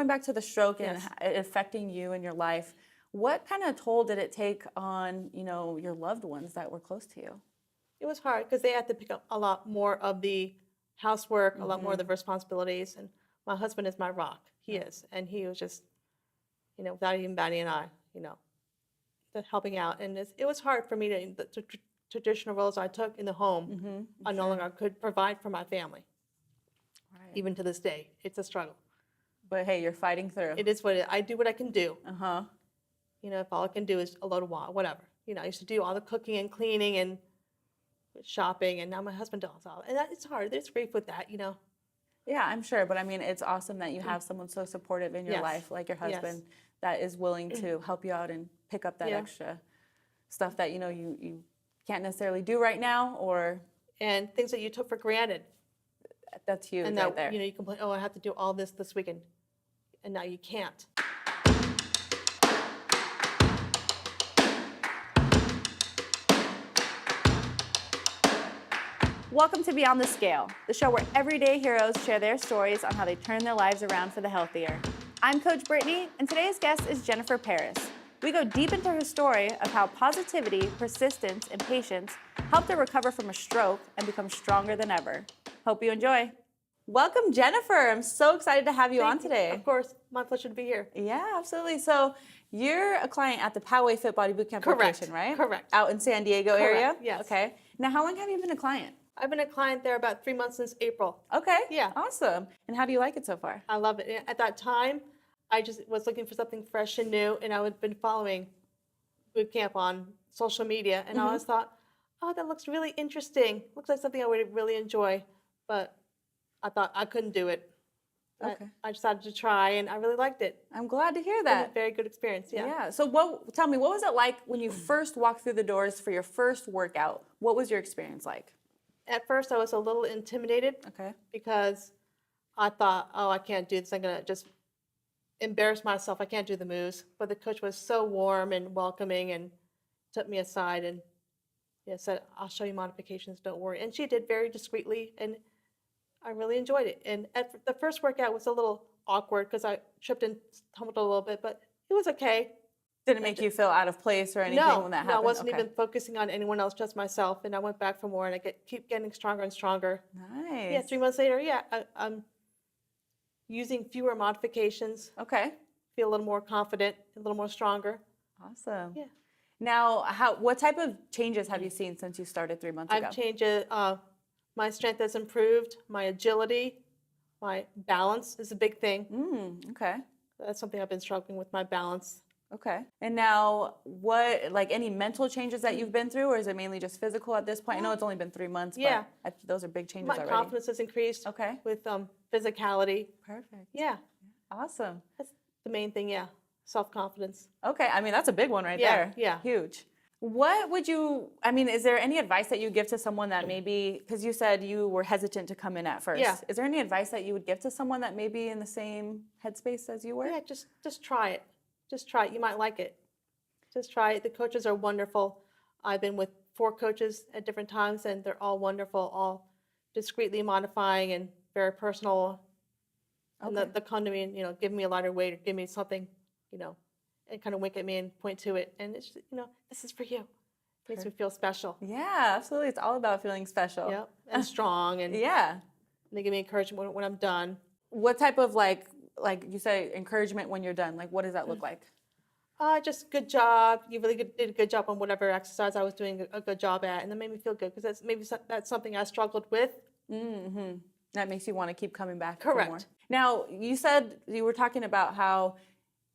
going back to the stroke and Yes. it affecting you and your life, what kind of toll did it take on, your loved ones that were close to you? It was hard because they had to pick up a lot more of the housework, a lot more of the responsibilities. And my husband is my rock. He is. And he was just, without even batting an eye, helping out. And it was hard for me the traditional roles I took in the home. I no longer could provide for my family. Right. Even to this day, it's a struggle. But hey, you're fighting through. It is I do what I can do. Uh-huh. If all I can do is a load of water, whatever. I used to do all the cooking and cleaning and shopping, and now my husband does all. And it's hard. There's grief with that. Yeah, I'm sure. But I mean, it's awesome that you have someone so supportive in your Yes. life, like your husband, Yes. that is willing to help you out and pick up that Yeah. extra stuff that, you can't necessarily do right now, or And things that you took for granted. that's huge And right that, there. you complain, oh, I have to do all this weekend. And now you can't. Welcome to Beyond the Scale, the show where everyday heroes share their stories on how they turn their lives around for the healthier. I'm Coach Brittany, and today's guest is Jennifer Paris. We go deep into her story of how positivity, persistence, and patience helped her recover from a stroke and become stronger than ever. Hope you enjoy. Welcome, Jennifer. I'm so excited to have you on today. Of course, my pleasure to be here. Yeah, absolutely. So you're a client at the Poway Fit Body Bootcamp Correct. location, right? Correct. Out in San Diego area? Correct, yes. Okay. Now, how long have you been a client? I've been a client there about 3 months since April. Okay. Yeah. Awesome. And how do you like it so far? I love it. At that time, I just was looking for something fresh and new, and I had been following boot camp on social media, and I always thought, oh, that looks really interesting. Looks like something I would really enjoy, but I thought I couldn't do it. Okay. I decided to try, and I really liked it. I'm glad to hear It was that. a very good experience, yeah. Yeah. So tell me, what was it like when you first walked through the doors for your first workout? What was your experience like? At first, I was a little intimidated Okay. because I thought, oh, I can't do this. I'm going to just embarrass myself. I can't do the moves. But the coach was so warm and welcoming and took me aside and said, I'll show you modifications, don't worry. And she did very discreetly, and I really enjoyed it. And the first workout was a little awkward because I tripped and tumbled a little bit, but it was okay. Did it make you feel out of place or anything when that happened? No, I wasn't Okay. even focusing on anyone else, just myself. And I went back for more, and I keep getting stronger and stronger. Nice. Yeah, 3 months later, I'm using fewer modifications, Okay. feel a little more confident, a little more stronger. Awesome. Yeah. Now, what type of changes have you seen since you started 3 months ago? I've changed it. My strength has improved, my agility, my balance is a big thing. Okay. That's something I've been struggling with, my balance. Okay. And now, any mental changes that you've been through, or is it mainly just physical at this point? I know it's only been 3 months, Yeah. but those are big changes My already. confidence has increased Okay. with physicality. Perfect. Yeah, Awesome. that's the main thing, yeah, self-confidence. Okay. I mean, that's a big one right Yeah, there. yeah. Huge. Is there any advice that you give to someone that maybe, because you said you were hesitant to come in at first. Yeah. Is there any advice that you would give to someone that may be in the same headspace as you were? Yeah, just try it. Just try it. You might like it. Just try it. The coaches are wonderful. I've been with 4 coaches at different times, and they're all wonderful, all discreetly modifying and very personal. And Okay. the come to me and, give me a lighter weight or give me something, and kind of wink at me and point to it. And it's, this is for you. It makes me feel special. Yeah, absolutely. It's all about feeling special. Yep. And strong. And Yeah. they give me encouragement when I'm done. What type of like you say encouragement when you're done? Like, what does that look like? Just good job. You really did a good job on whatever exercise I was doing a good job at. And that made me feel good because that's something I struggled with. Mm-hmm. That makes you want to keep coming back Correct. for more. Now, you said you were talking about how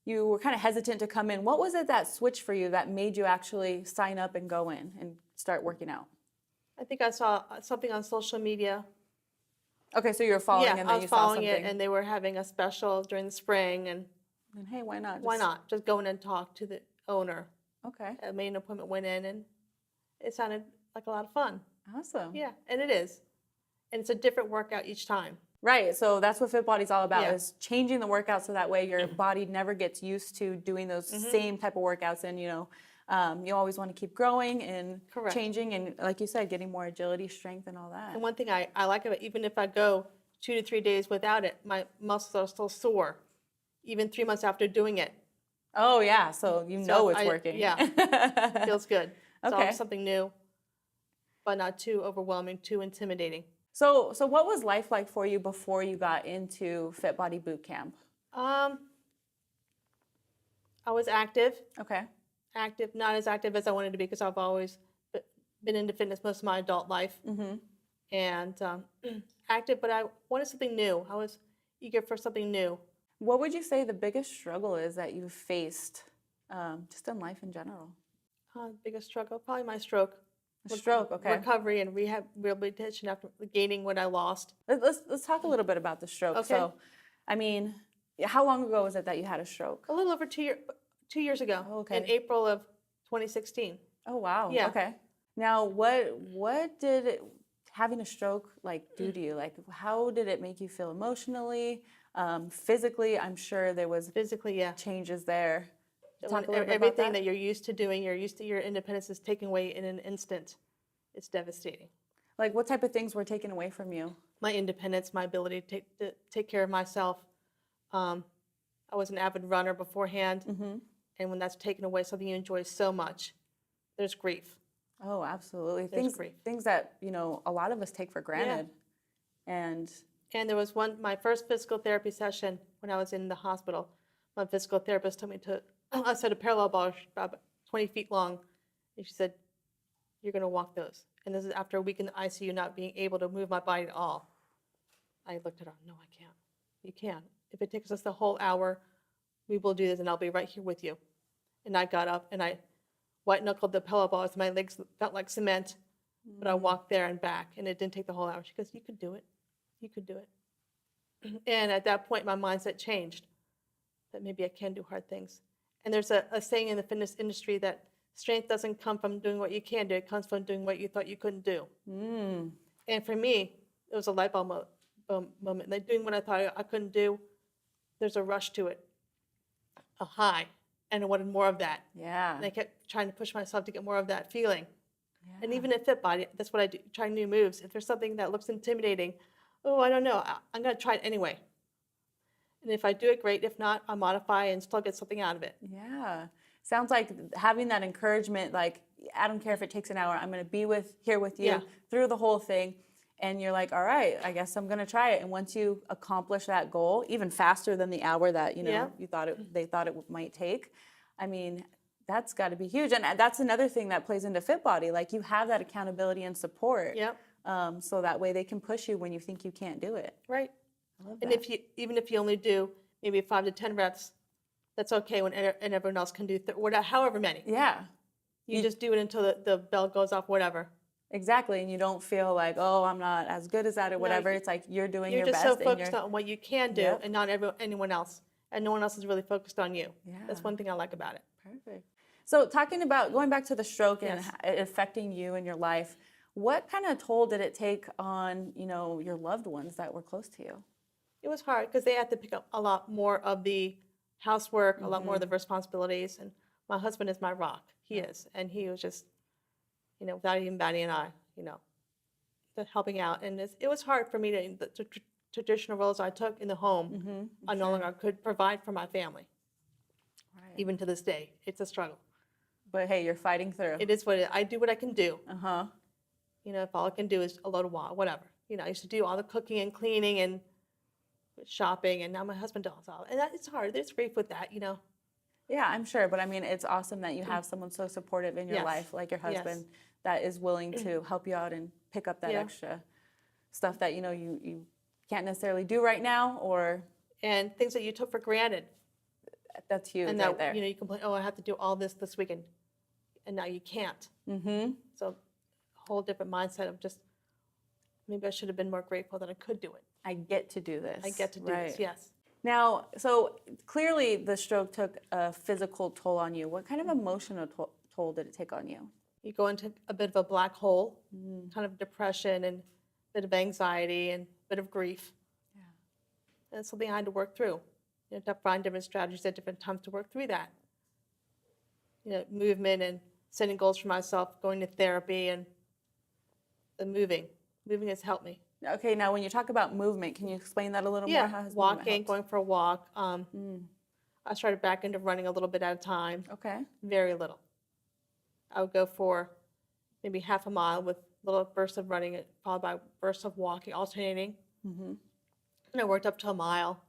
you were kind of hesitant to come in. What was it that switched for you that made you actually sign up and go in and start working out? I think I saw something on social media. Okay, so you were following and I then was you saw following something. it, and they were having a special during the spring. And And hey, why not? why not? Just go in and talk to the owner. Okay, I made an appointment, went in, and it sounded like a lot of fun. awesome. Yeah, and it is. And it's a different workout each time. Right, so that's what Fit Body's all about, Yeah. is changing the workout so that way your body never gets used to doing those same type of workouts. And, you always want to keep growing and Correct. changing and, like you said, getting more agility, strength, and all that. And one thing I like about it, even if I go 2 to 3 days without it, my muscles are still sore. even 3 months after doing it. Oh, yeah. So you know it's working. Yeah, feels good. It's Okay. always something new, but not too overwhelming, too intimidating. So what was life like for you before you got into Fit Body Boot Camp? I was active, Okay. not as active as I wanted to be because I've always been into fitness most of my adult life. Mm-hmm. And active, but I wanted something new. I was eager for something new. What would you say the biggest struggle is that you've faced just in life in general? Biggest struggle, probably my stroke. Stroke, okay. Recovery and rehabilitation after gaining what I lost. Let's talk a little bit about the stroke. Okay. So, I mean, how long ago was it that you had a stroke? A little over 2 years ago. Oh, okay. In April of 2016. Oh, wow. Yeah. Okay. Now, what did having a stroke do to you? Like, how did it make you feel emotionally, physically? I'm sure there was Physically, yeah. changes there. Talk a little bit Everything about that. you're used to doing, you're used to your independence is taken away in an instant. It's devastating. Like, what type of things were taken away from you? My independence, my ability to take care of myself. I was an avid runner beforehand, Mm-hmm. and when that's taken away, something you enjoy so much, there's grief. Oh, absolutely. There's grief. Things that, a lot of us take for granted. And there was my first physical therapy session when I was in the hospital. My physical therapist told me I set a parallel bar about 20 feet long, and she said, "You're going to walk those." And this is after a week in the ICU, not being able to move my body at all. I looked at her, "No, I can't." "You can. If it takes us the whole hour, we will do this, and I'll be right here with you." And I got up, and I white-knuckled the parallel bars. My legs felt like cement, but I walked there and back, and it didn't take the whole hour. She goes, "You could do it. You could do it." And at that point, my mindset changed, that maybe I can do hard things. And there's a saying in the fitness industry that strength doesn't come from doing what you can do. It comes from doing what you thought you couldn't do. mm, And for me, it was a light bulb moment. Like doing what I thought I couldn't do, there's a rush to it, a high, and I wanted more of that. yeah. And I kept trying to push myself to get more of that feeling. Yeah. And even at Fit Body, that's what I do, trying new moves. If there's something that looks intimidating, oh, I don't know, I'm going to try it anyway. And if I do it, great. If not, I modify and still get something out of it. Yeah. Sounds like having that encouragement, like, I don't care if it takes an hour, I'm going to be here with you Yeah. through the whole thing. And you're like, all right, I guess I'm going to try it. And once you accomplish that goal, even faster than the hour that, Yeah. they thought it might take, I mean, that's got to be huge. And that's another thing that plays into Fit Body. Like, you have that accountability and support. Yep. So that way they can push you when you think you can't do it. Right. I love And that. even if you only do maybe 5 to 10 reps, that's okay when and everyone else can do however many. Yeah. You just do it until the bell goes off, whatever. Exactly, and you don't feel like, oh, I'm not as good as that or No, whatever. It's like you're doing You're your just best. so focused on what you can do Yep. and not anyone else. And no one else is really focused on you. Yeah. That's one thing I like about it. Perfect. So talking about going back to the stroke and Yes. it affecting you and your life, what kind of toll did it take on, your loved ones that were close to you? It was hard because they had to pick up a lot more of the housework, a lot more of the responsibilities. And my husband is my rock. He is. And he was just, without even batting an eye, helping out. And it was hard for me the traditional roles I took in the home. I no longer could provide for my family. Right. Even to this day, it's a struggle. But hey, you're fighting through. It is what I do what I can do. Uh-huh. If all I can do is a load of water, whatever. I used to do all the cooking and cleaning and shopping, and now my husband does all. And it's hard. There's grief with that, Yeah, I'm sure. But I mean, it's awesome that you have someone so supportive in your Yes. life, like your Yes. husband, that is willing to help you out and pick up that Yeah. extra stuff that, you can't necessarily do right now, or And things that you took for granted. that's huge And right that, there. you complain, oh, I have to do all this weekend. And now you can't. Mm-hmm. So a whole different mindset of just, maybe I should have been more grateful that I could do it. I get to do this. I get to do Right. this, yes. Now, so clearly the stroke took a physical toll on you. What kind of emotional toll did it take on you? You go into a bit of a black hole, kind of depression and a bit of anxiety and a bit of grief. Yeah. And it's something I had to work through. You have to find different strategies at different times to work through that. Movement and setting goals for myself, going to therapy, and the moving. Moving has helped me. Okay, now when you talk about movement, can you explain that a little more? Yeah, How has movement walking, helped? going for a walk. I started back into running a little bit at a time, Okay. very little. I would go for maybe half a mile with little bursts of running, followed by bursts of walking, alternating. And I worked up to a mile,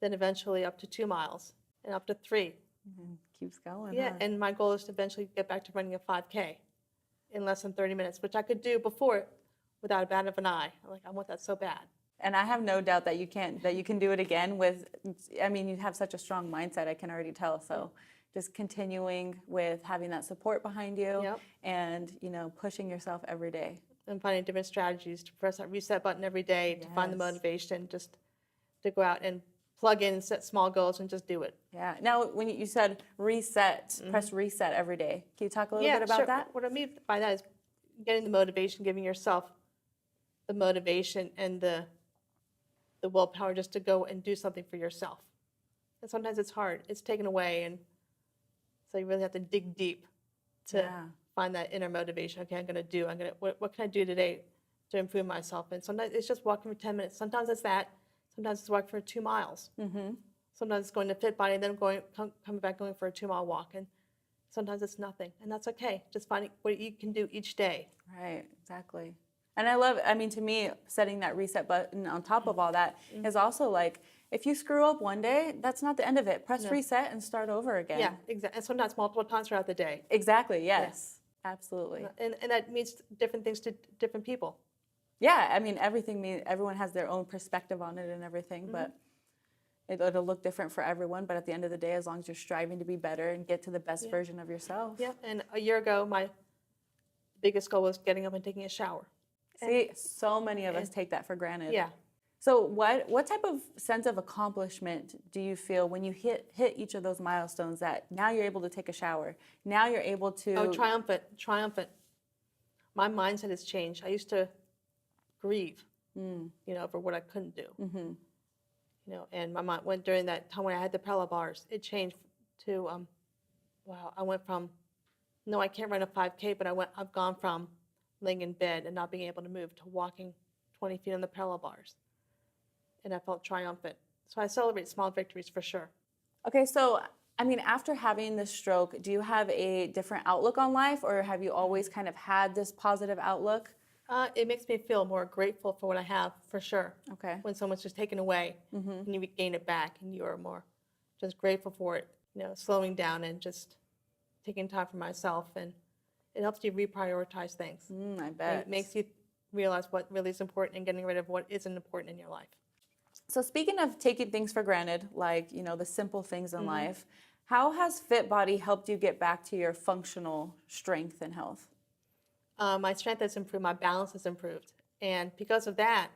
then eventually up to 2 miles, and up to 3. Keeps going, Yeah, huh? and my goal is to eventually get back to running a 5K in less than 30 minutes, which I could do before without a bat of an eye. I'm like, I want that so bad. And I have no doubt that you can do it again with, I mean, you have such a strong mindset, I can already tell. So just continuing with having that support behind you Yep. and, pushing yourself every day. And finding different strategies to press that reset button every day to find the Yes. motivation, just to go out and plug in and set small goals and just do it. Yeah. Now, when you said reset, press reset every day. Can you talk a little bit about sure. that? What I mean by that is getting the motivation, giving yourself the motivation and the willpower just to go and do something for yourself. And sometimes it's hard. It's taken away, and so you really have to dig deep to Yeah. find that inner motivation. Okay, what can I do today to improve myself? And sometimes it's just walking for 10 minutes. Sometimes it's that. Sometimes it's walking for 2 miles. Sometimes it's going to Fit Body and then coming back going for a 2-mile walk. And sometimes it's nothing, and that's okay. Just finding what you can do each day. Right, exactly. And I mean, to me, setting that reset button on top of all that is also like, if you screw up one day, that's not the end of it. Press reset and start over again. Yeah, exactly. And sometimes multiple times throughout the day. Exactly, yes. Absolutely. And that means different things to different people. Yeah, I mean, everyone has their own perspective on it and everything, but it'll look different for everyone. But at the end of the day, as long as you're striving to be better and get to the best version of yourself. Yeah, and a year ago, my biggest goal was getting up and taking a shower. See, so many of us take that for granted. Yeah. So what type of sense of accomplishment do you feel when you hit each of those milestones, that now you're able to take a shower, now you're able to... Oh, triumphant. My mindset has changed. I used to grieve, over what I couldn't do. And my mind went during that time when I had the parallel bars. It changed to, wow, I went from, no, I can't run a 5K, but I've gone from laying in bed and not being able to move to walking 20 feet on the parallel bars. And I felt triumphant. So I celebrate small victories for sure. Okay, so, I mean, after having this stroke, do you have a different outlook on life, or have you always kind of had this positive outlook? It makes me feel more grateful for what I have, for sure. Okay. When someone's just taken away and you gain it back and you are more just grateful for it, slowing down and just taking time for myself. And it helps you reprioritize things. I bet. It makes you realize what really is important and getting rid of what isn't important in your life. So speaking of taking things for granted, like, the simple things in life, how has Fit Body helped you get back to your functional strength and health? My strength has improved, my balance has improved. And because of that,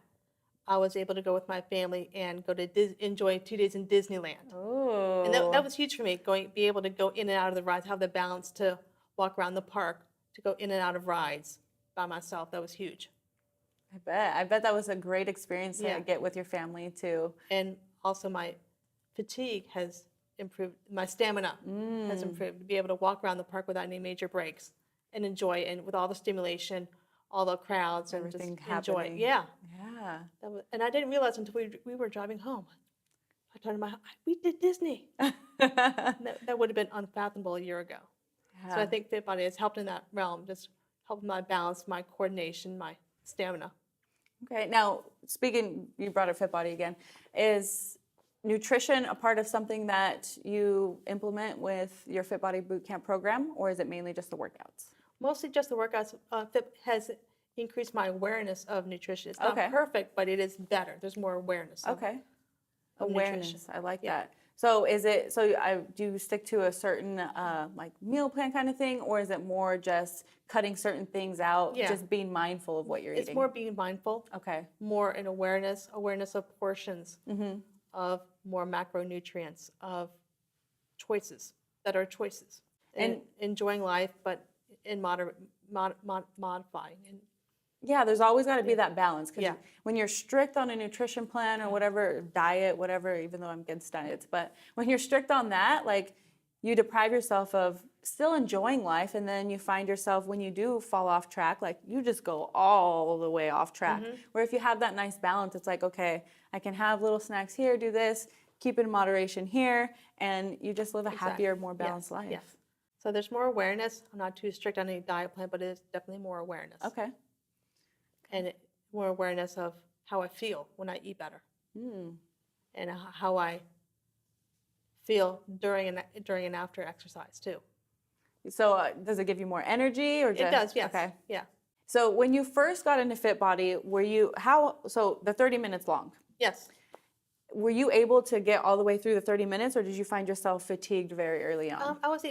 I was able to go with my family and go to enjoy 2 days in Disneyland. Oh. And that was huge for me, be able to go in and out of the rides, have the balance to walk around the park, to go in and out of rides by myself. That was huge. I bet that was a great experience to Yeah. get with your family too. And also my fatigue has improved, my stamina has improved, to be able to walk around the park without any major breaks and enjoy, and with all the stimulation, all the crowds, and Everything just enjoy it. happening. Yeah. Yeah. And I didn't realize until we were driving home. I told him, we did Disney. That would have been unfathomable a year ago. So I think Fit Body has helped in that realm, just helping my balance, my coordination, my stamina. Okay, now you brought up Fit Body again. Is nutrition a part of something that you implement with your Fit Body Bootcamp program, or is it mainly just the workouts? Mostly just the workouts. Fit has increased my awareness of nutrition. It's not Okay. perfect, but it is better. There's more awareness. Okay. Of Awareness. nutrition. I like Yeah. that. So do you stick to a certain like meal plan kind of thing, or is it more just cutting certain things out, Yeah. just being mindful of what you're It's eating? more being mindful, Okay. more an awareness of portions, of more macronutrients, of choices that are choices, and enjoying life, but in modifying. And Yeah, there's always got to be that balance, because Yeah. when you're strict on a nutrition plan or whatever, diet, whatever, even though I'm against diets, but when you're strict on that, like, you deprive yourself of still enjoying life, and then you find yourself when you do fall off track, like you just go all the way off track. Where if you have that nice balance, it's like, okay, I can have little snacks here, do this, keep it in moderation here, and you just live a happier, more balanced life. Yes. So there's more awareness. I'm not too strict on any diet plan, but it is definitely more awareness. Okay. And more awareness of how I feel when I eat better, and how I feel during and after exercise too. So does it give you more energy, or just? It does, yes. Okay. Yeah. So when you first got into Fit Body, so the 30 minutes long, Yes. were you able to get all the way through the 30 minutes, or did you find yourself fatigued very early on? I was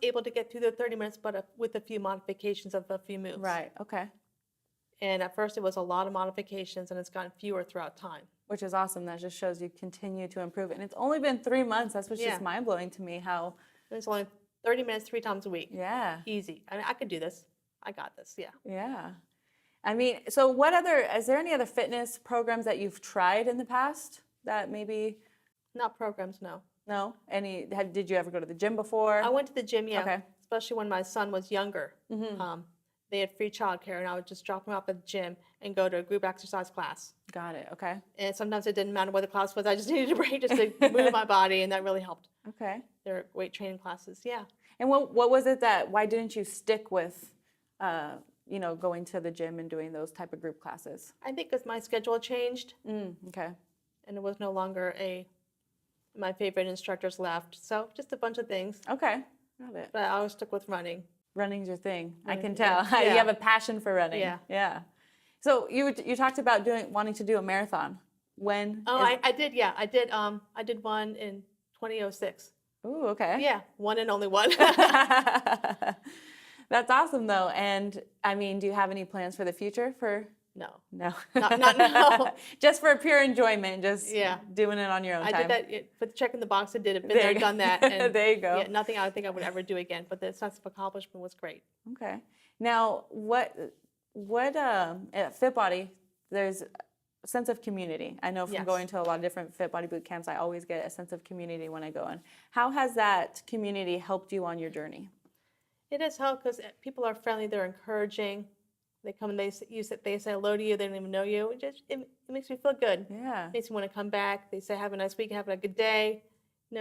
able to get through the 30 minutes, but with a few modifications of a few moves. Right, okay. And at first it was a lot of modifications, and it's gotten fewer throughout time. Which is awesome. That just shows you continue to improve. And it's only been 3 months. That's what's just mind-blowing to me how... And it's only 30 minutes 3 times a week. Yeah. Easy. I mean, I could do this. I got this, yeah. Yeah. I mean, so is there any other fitness programs that you've tried in the past that maybe... Not programs, no. No? Did you ever go to the gym before? I went to the gym, yeah. Okay. Especially when my son was younger. They had free childcare, and I would just drop him off at the gym and go to a group exercise class. Got it, okay. And sometimes it didn't matter what the class was. I just needed a break just to move my body, and that really helped. Okay. There were weight training classes, yeah. And what was it why didn't you stick with, going to the gym and doing those type of group classes? I think because my schedule changed. Okay. And it was no longer my favorite instructors left. So just a bunch of things. Okay. Got it. But I always stuck with running. Running's your thing. I can Yeah. tell. You have a passion for running. Yeah. Yeah. So you talked about wanting to do a marathon. When? Oh, I did, yeah. I did one in 2006. Ooh, okay. Yeah, one and only one. That's awesome, though. And I mean, do you have any plans for the future? No. No. Not no. Just for pure enjoyment, just Yeah. doing it on your own I time. did that, put the check in the box. I did it, been there, done that. And there you go. Yeah, nothing I think I would ever do again, but the sense of accomplishment was great. Okay. Now, what at Fit Body, there's a sense of community. I know from Yes. going to a lot of different Fit Body boot camps, I always get a sense of community when I go in. How has that community helped you on your journey? It has helped because people are friendly, they're encouraging. They come and they say hello to you, they don't even know you. It makes me feel good. Yeah. It makes me want to come back. They say, have a nice week, have a good day.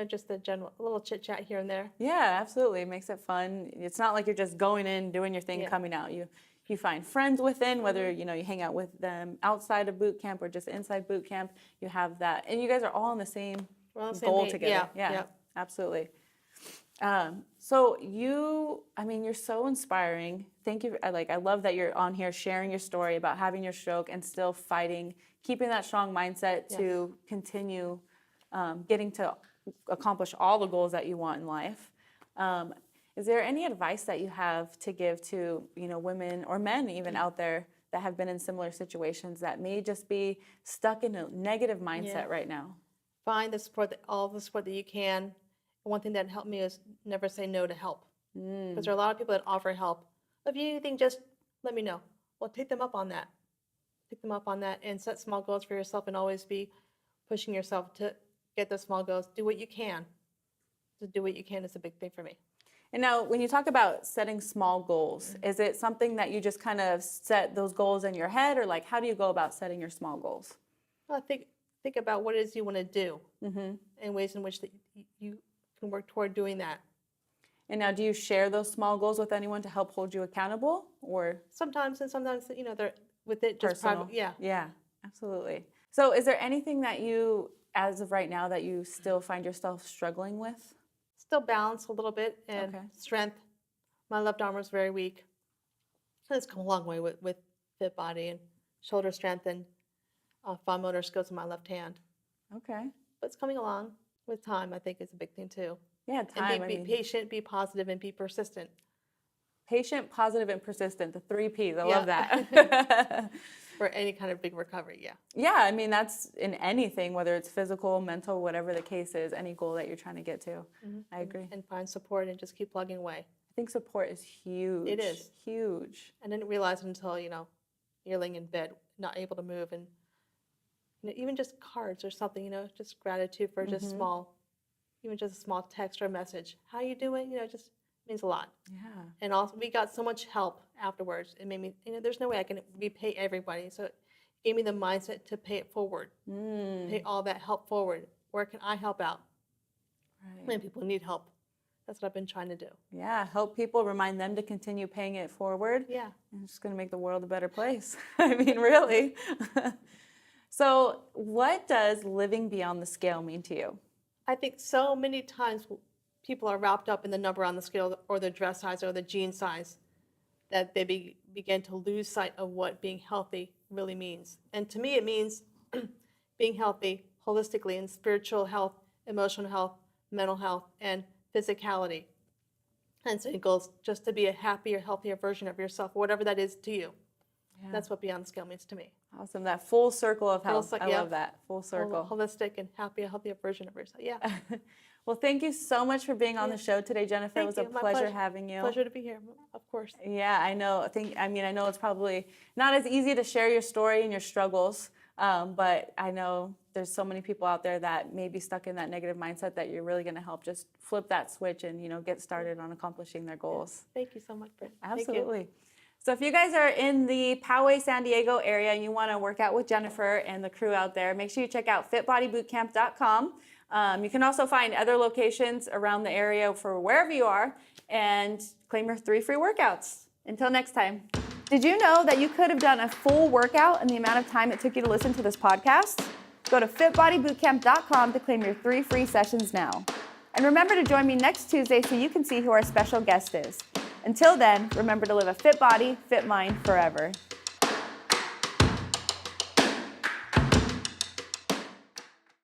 Just a little chit chat here and there. Yeah, absolutely. It makes it fun. It's not like you're just going in, doing your thing, coming out. You find friends within, whether you hang out with them outside of boot camp or just inside boot camp. You have that, and you guys are all on the same goal together. Yeah, absolutely. So you're so inspiring. Thank you. I love that you're on here sharing your story about having your stroke and still fighting, keeping that strong mindset to continue getting to accomplish all the goals that you want in life. Is there any advice that you have to give to, women or men even out there that have been in similar situations that may just be stuck in a negative mindset right now? Find all the support that you can. One thing that helped me is never say no to help. Because there are a lot of people that offer help. If you need anything, just let me know. Well, take them up on that. Take them up on that and set small goals for yourself and always be pushing yourself to get those small goals. Do what you can. To do what you can is a big thing for me. And now, when you talk about setting small goals, is it something that you just kind of set those goals in your head, or how do you go about setting your small goals? Well, think about what it is you want to do and ways in which that you can work toward doing that. And now, do you share those small goals with anyone to help hold you accountable, or sometimes they're with it just personal? Private. Yeah, absolutely. So, is there anything that you, as of right now, that you still find yourself struggling with? Still balance a little bit and strength. My left arm was very weak. It's come a long way with Fit Body and shoulder strength and fine motor skills in my left hand. Okay. But it's coming along with time. I think is a big thing too. Yeah, time. And be patient, be positive, and be persistent. Patient, positive, and persistent. The 3 Ps. I love that. For any kind of big recovery, yeah. Yeah, that's in anything, whether it's physical, mental, whatever the case is, any goal that you're trying to get to. I agree. And find support and just keep plugging away. I think support is huge. It is. Huge. I didn't realize it until, you're laying in bed, not able to move. And even just cards or something, just gratitude for just small even just a small text or a message. How you doing? It just means a lot. Yeah. And also, we got so much help afterwards. It made me, there's no way I can repay everybody. So it gave me the mindset to pay it forward, pay all that help forward. Where can I help out when people need help? That's what I've been trying to do. Yeah, help people, remind them to continue paying it forward. Yeah. And it's going to make the world a better place. I mean, really. So what does living beyond the scale mean to you? I think so many times people are wrapped up in the number on the scale or the dress size or the jean size that they begin to lose sight of what being healthy really means. And to me, it means being healthy holistically in spiritual health, emotional health, mental health, and physicality. And so it goes just to be a happier, healthier version of yourself, whatever that is to you. Yeah. That's what beyond the scale means to me. Awesome. That full circle of health. I love that. Full circle. Holistic and happier, healthier version of yourself. Yeah. Well, thank you so much for being on the show today, Jennifer. It was a pleasure having you. Pleasure to be here, of course. Yeah, I know. I know it's probably not as easy to share your story and your struggles, but I know there's so many people out there that may be stuck in that negative mindset that you're really going to help just flip that switch and, get started on accomplishing their goals. Thank you so much, Britt. Absolutely. So if you guys are in the Poway, San Diego area and you want to work out with Jennifer and the crew out there, make sure you check out fitbodybootcamp.com. You can also find other locations around the area for wherever you are and claim your 3 free workouts. Until next time. Did you know that you could have done a full workout in the amount of time it took you to listen to this podcast? Go to fitbodybootcamp.com to claim your 3 free sessions now. And remember to join me next Tuesday so you can see who our special guest is. Until then, remember to live a fit body, fit mind forever.